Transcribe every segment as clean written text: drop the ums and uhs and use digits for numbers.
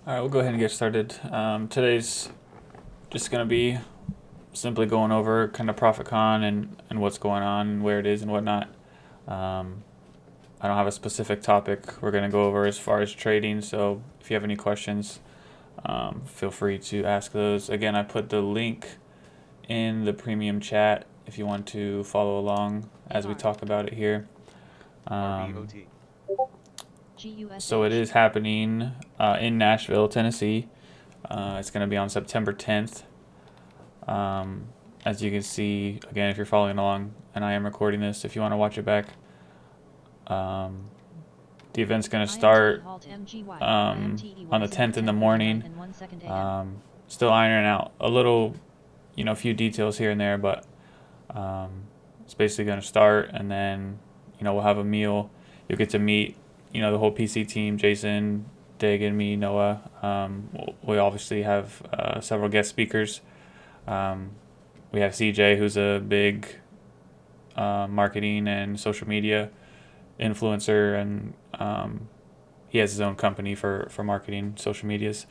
All right, we'll go ahead and get started. Today's just going to be simply going over kind of ProfitCon and what's going on and where it is and whatnot. I don't have a specific topic we're going to go over as far as trading, so if you have any questions, feel free to ask those. Again, I put the link in the premium chat if you want to follow along as we talk about it here. So it is happening in Nashville, Tennessee. It's going to be on September 10th. As you can see, again, if you're following along, and I am recording this, if you want to watch it back, the event's going to start on the 10th in the morning. Still ironing out a little, few details here and there, but it's basically going to start, and then, we'll have a meal. You'll get to meet, the whole PC team, Jason, Dagan, me, Noah. We obviously have several guest speakers. We have CJ, who's a big marketing and social media influencer, and he has his own company for marketing social medias.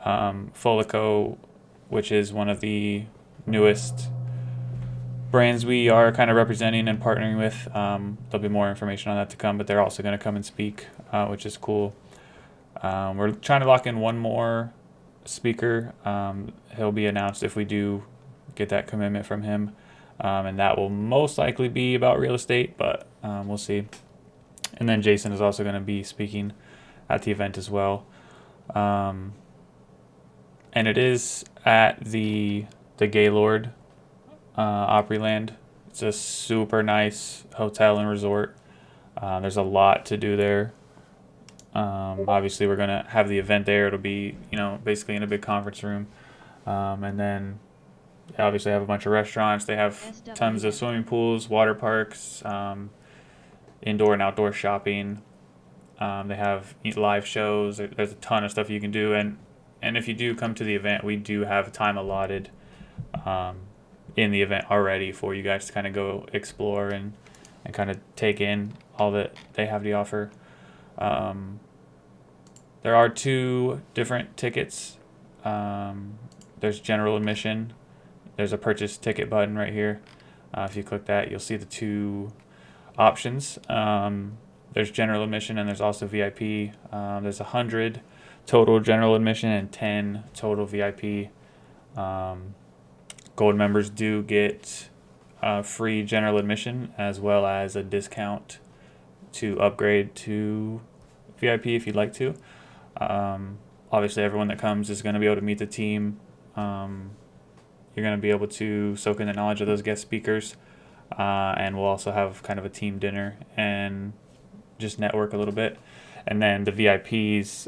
Folico, which is one of the newest brands we are kind of representing and partnering with. There'll be more information on that to come, but they're also going to come and speak, which is cool. We're trying to lock in one more speaker. He'll be announced if we do get that commitment from him, and that will most likely be about real estate, but we'll see. And then Jason is also going to be speaking at the event as well. And it is at the Gaylord Opryland. It's a super nice hotel and resort. There's a lot to do there. Obviously, we're going to have the event there. It'll be, basically in a big conference room. And then they obviously have a bunch of restaurants. They have tons of swimming pools, water parks, indoor and outdoor shopping. They have live shows. There's a ton of stuff you can do. And if you do come to the event, we do have time allotted in the event already for you guys to kind of go explore and kind of take in all that they have to offer. There are two different tickets. There's general admission. There's a purchase ticket button right here. If you click that, you'll see the two options. There's general admission and there's also VIP. There's 100 total general admission and 10 total VIP. Gold members do get free general admission as well as a discount to upgrade to VIP if you'd like to. Obviously, everyone that comes is going to be able to meet the team. You're going to be able to soak in the knowledge of those guest speakers. And we'll also have kind of a team dinner and just network a little bit. And then the VIPs,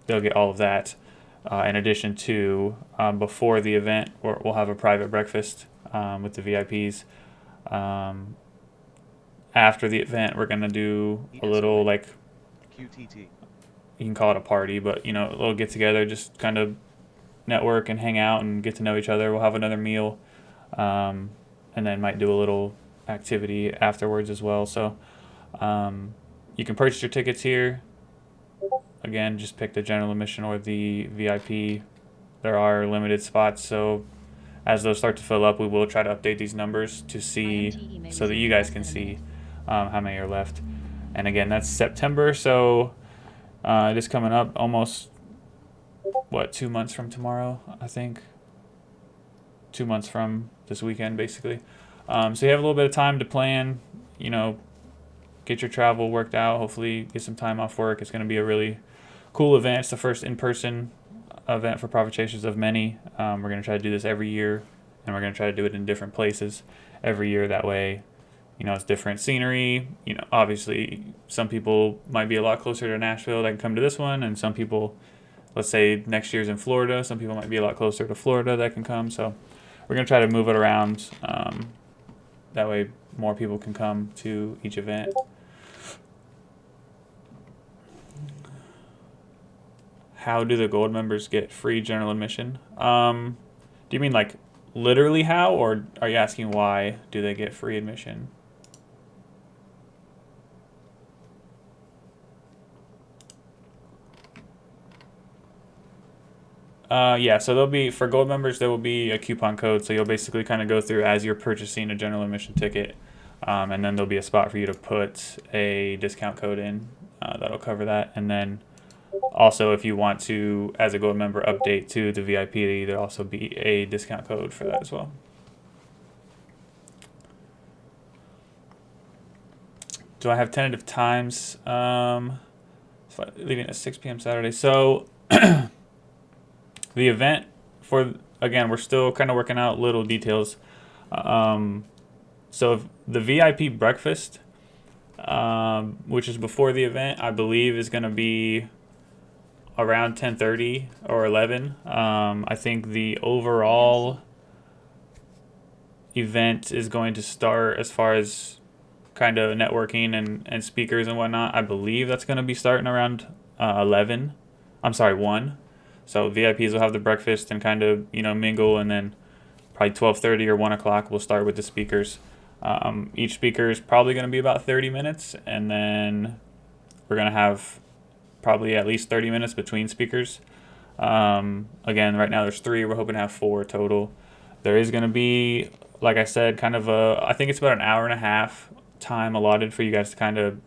they'll get all of that. In addition to, before the event, we'll have a private breakfast with the VIPs. After the event, we're going to do a little, like, QTT. You can call it a party, but, a little get-together, just kind of network and hang out and get to know each other. We'll have another meal, and then might do a little activity afterwards as well. So you can purchase your tickets here. Again, just pick the general admission or the VIP. There are limited spots, so as those start to fill up, we will try to update these numbers to see, so that you guys can see how many are left. And again, that's September, so it is coming up almost, 2 months from tomorrow, I think. 2 months from this weekend, basically. So you have a little bit of time to plan, get your travel worked out, hopefully get some time off work. It's going to be a really cool event. It's the first in-person event for Profit Chasers of many. We're going to try to do this every year, and we're going to try to do it in different places every year. That way, it's different scenery. Obviously, some people might be a lot closer to Nashville that can come to this one, and some people, let's say next year's in Florida, some people might be a lot closer to Florida that can come. So we're going to try to move it around. That way more people can come to each event. How do the gold members get free general admission? Do you mean like literally how, or are you asking why do they get free admission? Yeah, so there'll be, for gold members, there will be a coupon code. So you'll basically kind of go through as you're purchasing a general admission ticket, and then there'll be a spot for you to put a discount code in that'll cover that. And then also, if you want to, as a gold member, update to the VIP, there'll also be a discount code for that as well. Do I have tentative times? Leaving at 6 p.m. Saturday. So the event for, again, we're still kind of working out little details. So the VIP breakfast, which is before the event, I believe is going to be around 10:30 or 11. I think the overall event is going to start, as far as kind of networking and speakers and whatnot, I believe that's going to be starting around 11. I'm sorry, 1. So VIPs will have the breakfast and kind of, mingle, and then probably 12:30 or 1 o'clock we'll start with the speakers. Each speaker is probably going to be about 30 minutes, and then we're going to have probably at least 30 minutes between speakers. Again, right now there's 3. We're hoping to have 4 total. There is going to be, like I said, kind of I think it's about an hour and a half time allotted for you guys to kind of,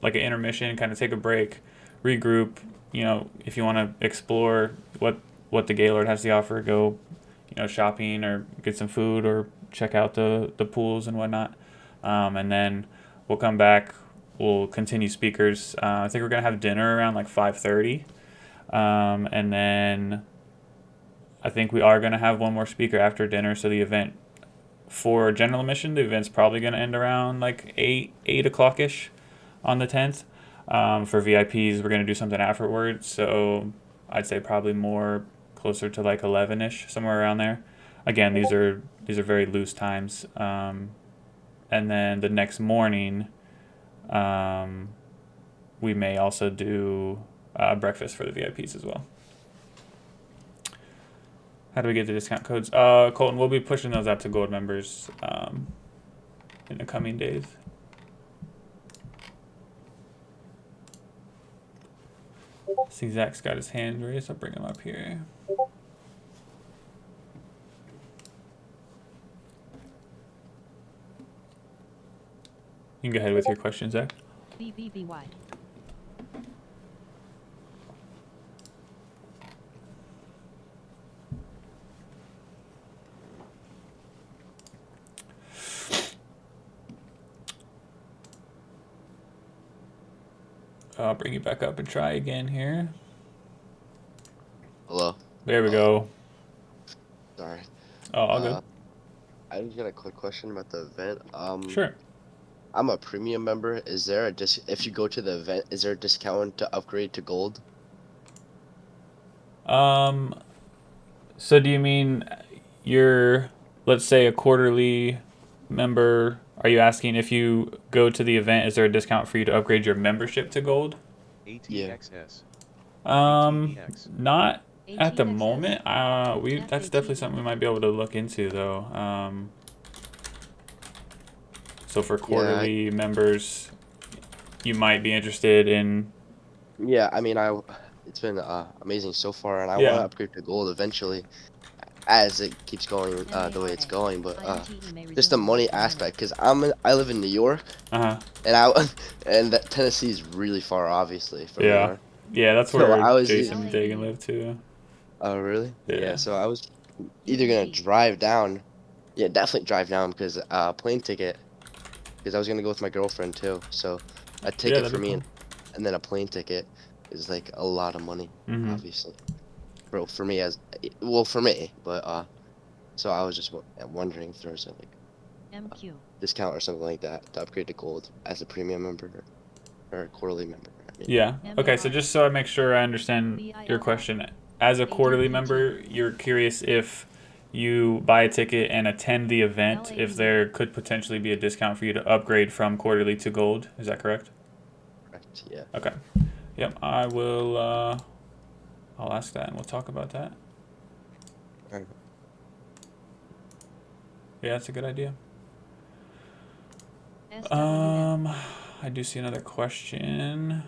like an intermission, kind of take a break, regroup. If you want to explore what the Gaylord has to offer, go, shopping or get some food or check out the pools and whatnot. And then we'll come back. We'll continue speakers. I think we're gonna have dinner around like 5:30, and then I think we are gonna have one more speaker after dinner. So the event, for general admission, the event's probably gonna end around like 8 o'clock ish on the 10th. For VIPs, we're gonna do something afterwards. So I'd say probably more closer to like 11 ish, somewhere around there. Again, these are very loose times. And then the next morning, we may also do breakfast for the VIPs as well. How do we get the discount codes? Colton, we'll be pushing those out to gold members in the coming days. See, Zach's got his hand raised. I'll bring him up here. You can go ahead with your question, Zach. BBBY. I'll bring you back up and try again here. Hello. There we go. Sorry. Oh, all good. I just got a quick question about the event. Sure. I'm a premium member. Is there a if you go to the event, is there a discount to upgrade to gold? So do you mean you're, let's say, a quarterly member? Are you asking if you go to the event, is there a discount for you to upgrade your membership to gold? ATXS. Not at the moment. That's definitely something we might be able to look into, though. So for quarterly members, you might be interested in. Yeah, I mean, it's been amazing so far, and I want to upgrade to gold eventually, as it keeps going the way it's going. But just the money aspect, because I live in New York, and that Tennessee is really far, obviously, from New York. Yeah, that's where Jason and Dagan live too. Oh, really? Yeah. So I was either gonna drive down. Yeah, definitely drive down, because plane ticket. Because I was gonna go with my girlfriend too. So a ticket for me, and then a plane ticket is like a lot of money, obviously. Bro, for me for me, but so I was just wondering if there was a discount or something like that to upgrade to gold as a premium member or a quarterly member. Yeah. Okay, so just so I make sure I understand your question, as a quarterly member, you're curious if you buy a ticket and attend the event, if there could potentially be a discount for you to upgrade from quarterly to gold. Is that correct? Correct, yeah. Okay. Yep, I will, I'll ask that and we'll talk about that. Right. Yeah, that's a good idea. I do see another question.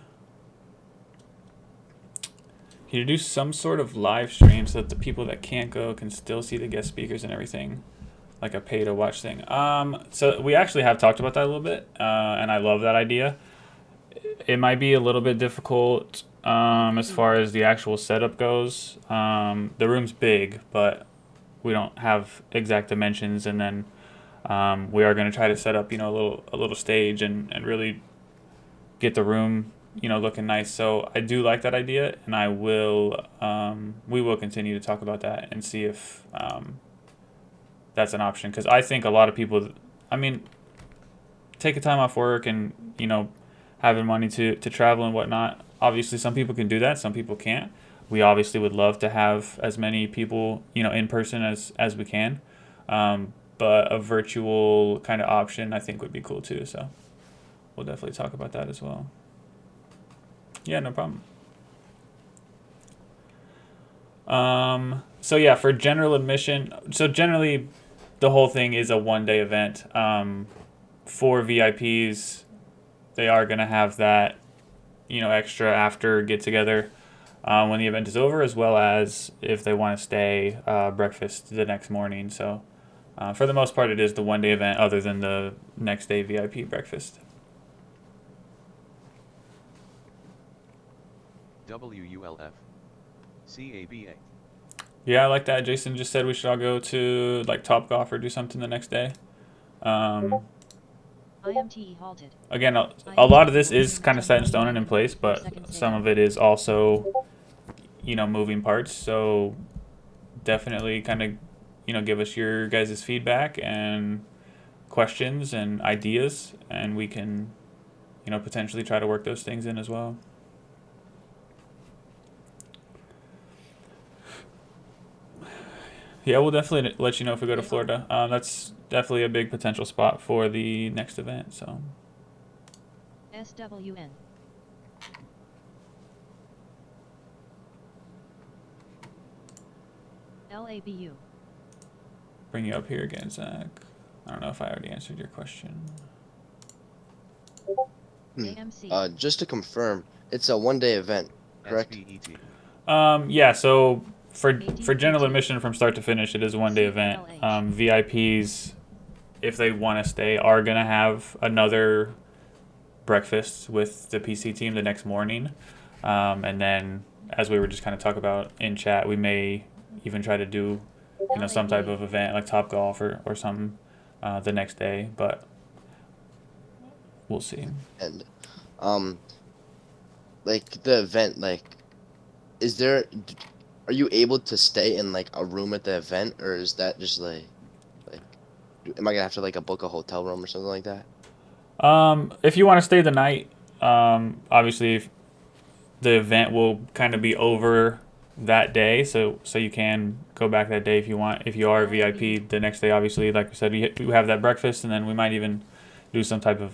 You do some sort of live stream so that the people that can't go can still see the guest speakers and everything, like a pay to watch thing. So we actually have talked about that a little bit, and I love that idea. It might be a little bit difficult as far as the actual setup goes. The room's big, but we don't have exact dimensions, and then we are going to try to set up, a little stage and really get the room, looking nice. So I do like that idea, and we will continue to talk about that and see if that's an option. Because I think a lot of people, I mean, taking time off work and having money to travel and whatnot. Obviously, some people can do that. Some people can't. We obviously would love to have as many people in person as we can. But a virtual kind of option I think would be cool too. So we'll definitely talk about that as well. Yeah, no problem. So yeah, for general admission, so generally the whole thing is a 1-day event. For VIPs, they are going to have that, extra after get together when the event is over, as well as if they want to stay, breakfast the next morning. So for the most part, it is the 1-day event other than the next day VIP breakfast. WULF. CABA. Yeah, I like that. Jason just said we should all go to like Top Golf or do something the next day. IMT halted. Again, a lot of this is kind of set in stone and in place, but some of it is also, moving parts. So definitely kind of, give us your guys' feedback and questions and ideas, and we can, potentially try to work those things in as well. Yeah, we'll definitely let you know if we go to Florida. That's definitely a big potential spot for the next event. So. SWN. LABU. Bring you up here again, Zach. I don't know if I already answered your question. AMC. Just to confirm, it's a 1-day event, correct? SVET. Yeah. So for general admission from start to finish, it is a 1-day event. VIPs, if they want to stay, are gonna have another breakfast with the PC team the next morning, and then as we were just kind of talking about in chat, we may even try to do some type of event like Top Golf or something the next day, but we'll see. And like the event, like, are you able to stay in like a room at the event, or is that just like am I gonna have to like book a hotel room or something like that? If you want to stay the night, obviously the event will kind of be over that day, so you can go back that day if you want. If you are a VIP the next day, obviously, like I said, we have that breakfast, and then we might even do some type of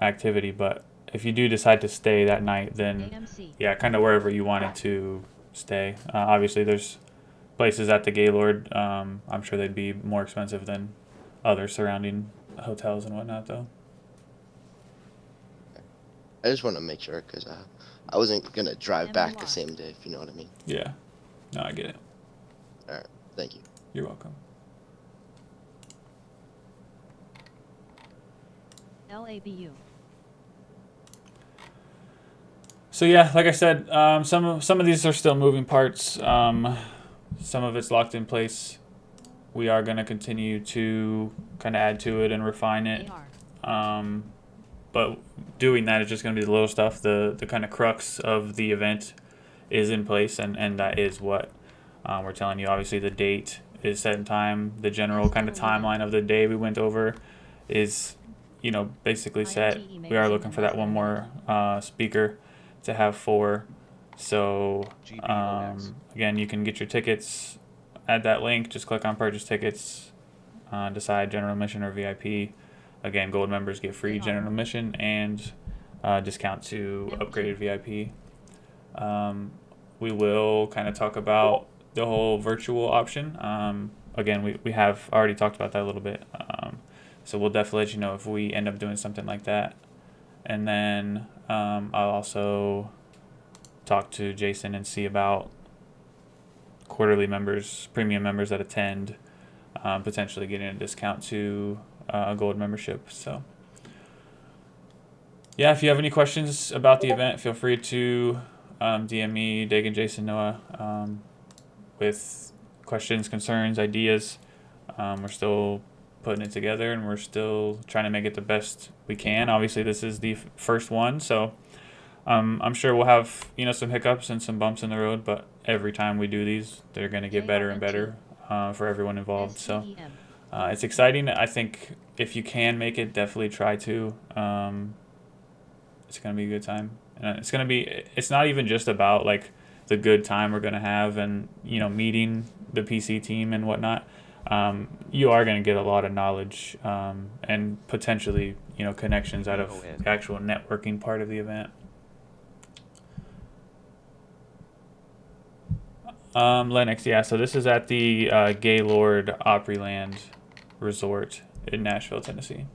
activity. But if you do decide to stay that night, then yeah, kind of wherever you wanted to stay. Obviously, there's places at the Gaylord. I'm sure they'd be more expensive than other surrounding hotels and whatnot, though. I just want to make sure because I wasn't gonna drive back the same day, if you know what I mean. Yeah. No, I get it. All right, thank you. You're welcome. LABU. So yeah, like I said, some of these are still moving parts. Some of it's locked in place. We are going to continue to kind of add to it and refine it. But doing that is just going to be the little stuff. The kind of crux of the event is in place, and that is what we're telling you. Obviously, the date is set in time. The general kind of timeline of the day we went over is, basically set. We are looking for that one more speaker to have 4. So again, you can get your tickets at that link. Just click on purchase tickets, decide general admission or VIP. Again, gold members get free general admission and discount to upgraded VIP. We will kind of talk about the whole virtual option. Again, we have already talked about that a little bit. So we'll definitely let you know if we end up doing something like that. And then I'll also talk to Jason and see about quarterly members, premium members that attend, potentially getting a discount to a gold membership. So yeah, if you have any questions about the event, feel free to DM me, Dagan, Jason, Noah, with questions, concerns, ideas. We're still putting it together, and we're still trying to make it the best we can. Obviously, this is the first one, so I'm sure we'll have some hiccups and some bumps in the road, but every time we do these, they're going to get better and better for everyone involved. So it's exciting. I think if you can make it, definitely try to. It's going to be a good time, and it's not even just about like the good time we're going to have and meeting the PC team and whatnot. You are going to get a lot of knowledge and potentially connections out of the actual networking part of the event. Lennox, yeah, so this is at the Gaylord Opryland Resort in Nashville, Tennessee.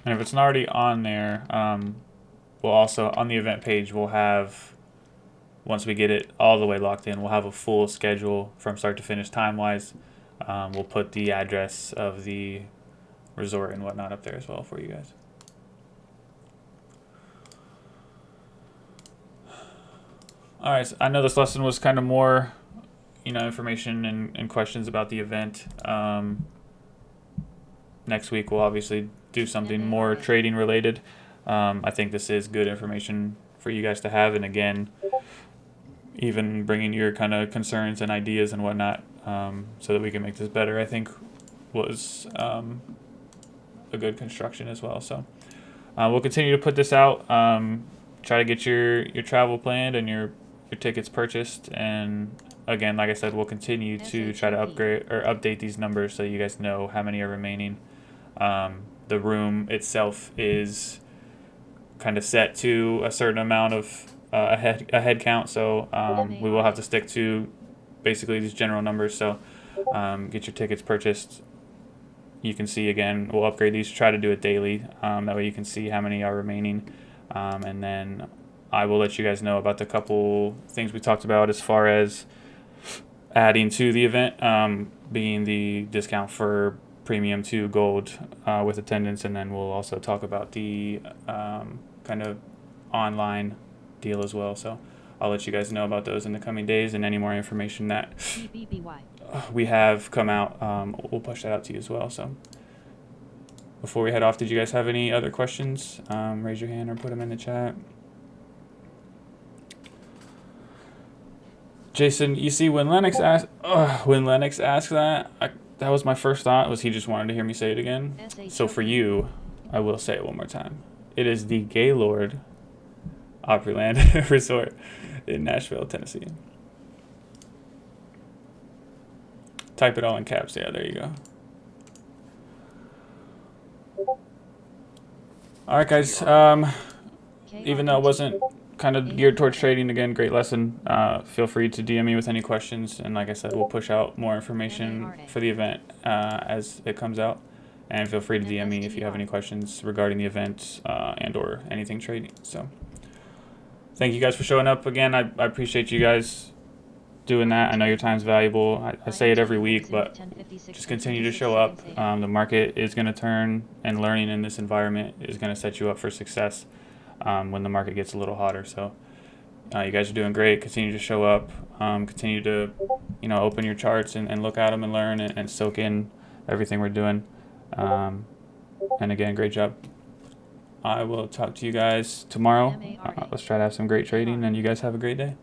And if it's not already on there, we'll also, on the event page, we'll have, once we get it all the way locked in, we'll have a full schedule from start to finish time-wise. We'll put the address of the resort and whatnot up there as well for you guys. All right, so I know this lesson was kind of more, information and questions about the event. Next week we'll obviously do something more trading related. I think this is good information for you guys to have, and again, even bringing your kind of concerns and ideas and whatnot, so that we can make this better, I think was a good construction as well. So we'll continue to put this out. Try to get your travel planned and your tickets purchased, and again, like I said, we'll continue to try to upgrade or update these numbers so you guys know how many are remaining. The room itself is kind of set to a certain amount of a head count, so we will have to stick to basically these general numbers. So get your tickets purchased. You can see, again, we'll upgrade these, try to do it daily, that way you can see how many are remaining, and then I will let you guys know about the couple things we talked about as far as adding to the event, being the discount for premium to gold with attendance, and then we'll also talk about the kind of online deal as well. So I'll let you guys know about those in the coming days, and any more information that we have come out, we'll push that out to you as well. So before we head off, did you guys have any other questions? Raise your hand or put them in the chat. Jason, you see, when Lennox asked that, that was my first thought, was he just wanted to hear me say it again. So for you, I will say it one more time. It is the Gaylord Opryland Resort in Nashville, Tennessee. Type it all in caps. Yeah, there you go. All right, guys. Even though it wasn't kind of geared towards trading, again, great lesson. Feel free to DM me with any questions, and like I said, we'll push out more information for the event as it comes out, and feel free to DM me if you have any questions regarding the event and or anything trading. So thank you guys for showing up again. I appreciate you guys doing that. I know your time's valuable. I say it every week, but just continue to show up. The market is going to turn, and learning in this environment is going to set you up for success when the market gets a little hotter. So you guys are doing great. Continue to show up. Continue to open your charts and look at them and learn and soak in everything we're doing. And again, great job. I will talk to you guys tomorrow. Let's try to have some great trading, and you guys have a great day.